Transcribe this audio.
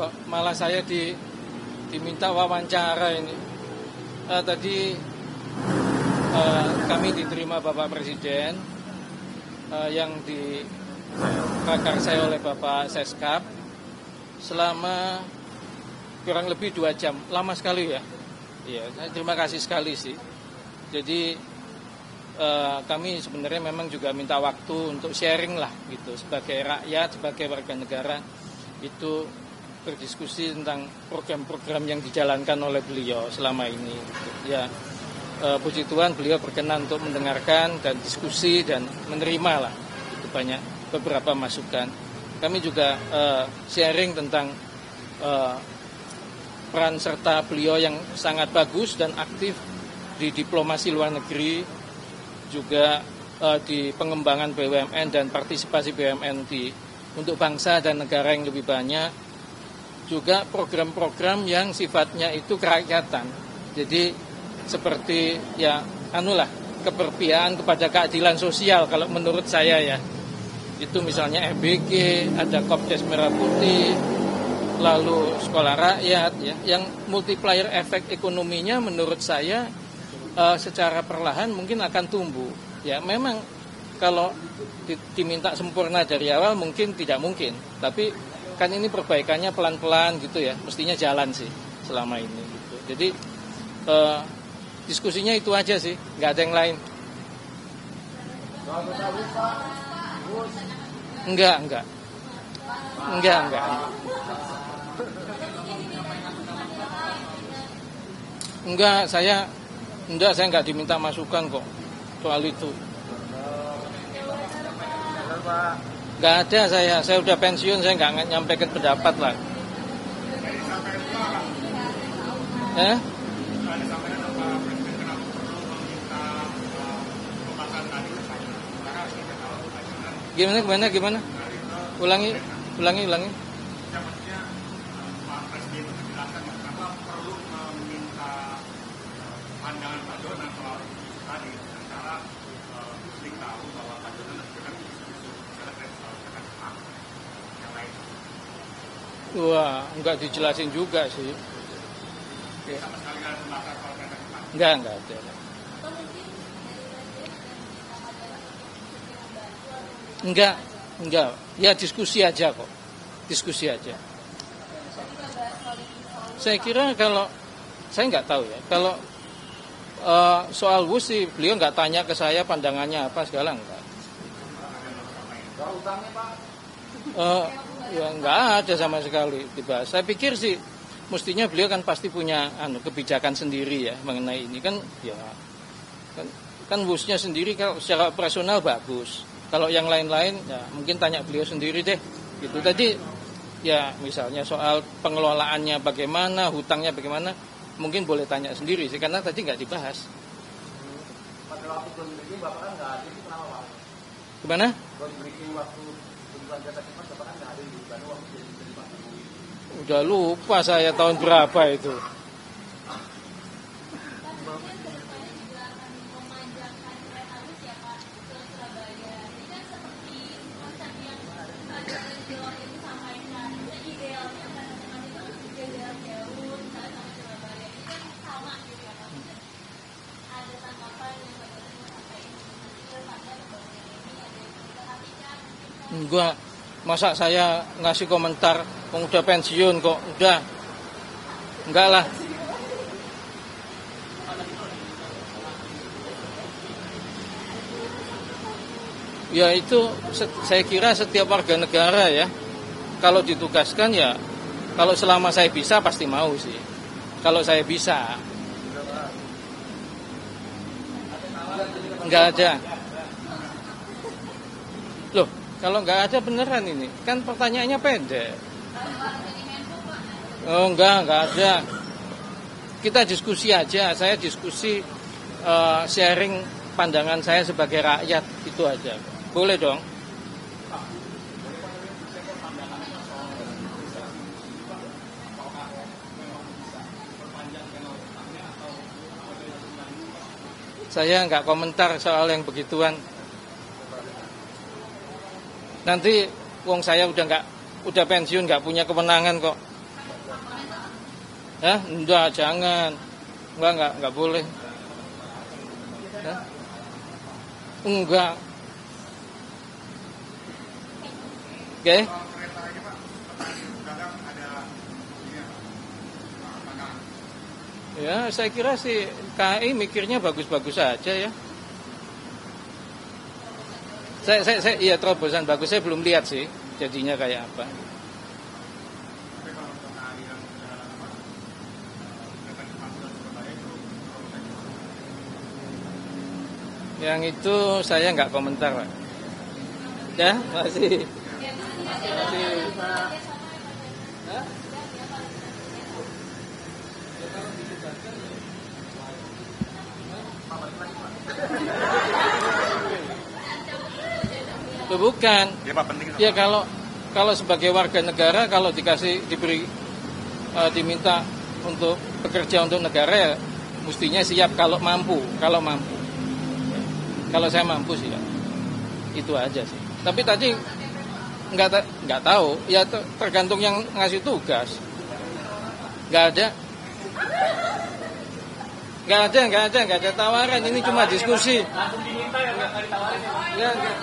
Kok malah saya diminta wawancara ini. Tadi kami diterima Bapak Presiden yang diprakarsai oleh Bapak Seskap selama kurang lebih 2 jam. Lama sekali ya. Iya, terima kasih sekali sih. Jadi kami sebenarnya memang juga minta waktu untuk sharing lah gitu, sebagai rakyat, sebagai warga negara itu berdiskusi tentang program-program yang dijalankan oleh beliau selama ini gitu. Ya, puji Tuhan beliau berkenan untuk mendengarkan dan diskusi dan menerima lah itu banyak beberapa masukan. Kami juga sharing tentang peran serta beliau yang sangat bagus dan aktif di diplomasi luar negeri, juga di pengembangan BUMN dan partisipasi BUMN untuk bangsa dan negara yang lebih banyak, juga program-program yang sifatnya itu kerakyatan. Jadi seperti ya keberpihakan kepada keadilan sosial kalau menurut saya ya. Itu misalnya FBG, ada Kopdes Merah Putih, lalu sekolah rakyat ya, yang multiplier efek ekonominya menurut saya secara perlahan mungkin akan tumbuh. Ya memang kalau diminta sempurna dari awal mungkin tidak mungkin, tapi kan ini perbaikannya pelan-pelan gitu ya, mestinya jalan sih selama ini gitu. Jadi diskusinya itu aja sih, nggak ada yang lain. Enggak. Enggak, saya nggak diminta masukan kok soal itu. Nggak ada saya udah pensiun, saya nggak nyampaikan pendapat lah. Gimana? Ulangi. Wah, enggak dijelasin juga sih. Enggak ada. Enggak. Ya diskusi aja kok. Saya kira kalau saya nggak tahu ya. Kalau soal WUS sih beliau nggak tanya ke saya pandangannya apa segala enggak. Ya nggak ada sama sekali dibahas. Saya pikir sih mestinya beliau kan pasti punya kebijakan sendiri ya mengenai ini kan ya kan WUS-nya sendiri kalau secara operasional bagus. Kalau yang lain-lain ya mungkin tanya beliau sendiri deh. Gitu tadi ya misalnya soal pengelolaannya bagaimana, hutangnya bagaimana, mungkin boleh tanya sendiri sih karena tadi nggak dibahas. Pada waktu groundbreaking Bapak kan nggak ada, itu kenapa Pak? Gimana? Groundbreaking waktu kunjungan kereta cepat Bapak kan nggak ada di Bandung waktu jadi Pak Jokowi. Udah lupa saya tahun berapa itu. Enggak, masa saya ngasih komentar udah pensiun kok, udah. Enggak lah. Ya itu saya kira setiap warga negara ya, kalau ditugaskan ya, kalau selama saya bisa pasti mau sih. Kalau saya bisa. Enggak ada. Loh, kalau nggak ada beneran ini, kan pertanyaannya pendek. Oh enggak ada. Kita diskusi aja, saya diskusi sharing pandangan saya sebagai rakyat, itu aja. Boleh dong. Saya nggak komentar soal yang begituan. Nanti wong saya udah pensiun, nggak punya kewenangan kok. Ya, enggak, jangan. Enggak boleh. Ya? Enggak. Oke. Ya, saya kira sih KAI mikirnya bagus-bagus saja ya. Saya iya terobosan bagus, saya belum lihat sih jadinya kayak apa. Yang itu saya nggak komentar, Pak. Ya, masih. Hah? Bukan. Ya kalau sebagai warga negara kalau diminta untuk bekerja untuk negara ya mestinya siap kalau mampu. Kalau saya mampu sih ya. Itu aja sih. Tapi tadi nggak tahu, ya tergantung yang ngasih tugas. Nggak ada tawaran. Ini cuma diskusi. Langsung diminta ya, nggak ditawarin ya? Enggak.